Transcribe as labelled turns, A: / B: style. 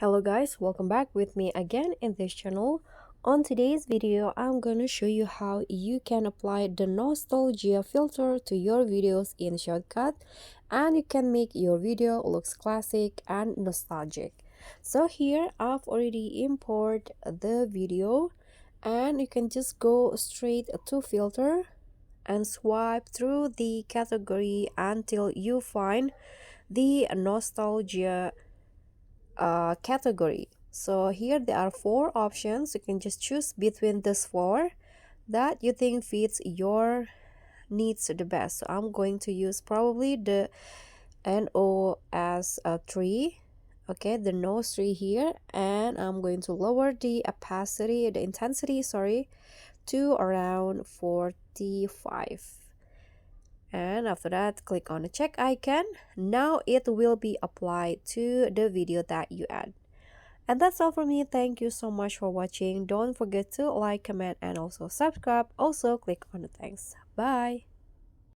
A: Hello guys, welcome back with me again in this channel. On today's video, I'm gonna show you how you can apply the nostalgia filter to your videos in ShotCut, and you can make your video looks classic and nostalgic. So here I've already imported the video, and you can just go straight to filter and swipe through the category until you find the nostalgia category. So here there are four options. You can just choose between these four that you think fits your needs the best. So I'm going to use probably the NOS 3. Okay, the nose 3 here, and I'm going to lower the intensity, sorry, to around 45. And after that, click on the check icon. Now it will be applied to the video that you add. And that's all from me. Thank you so much for watching. Don't forget to like, comment, and also subscribe. Also, click on the thanks. Bye.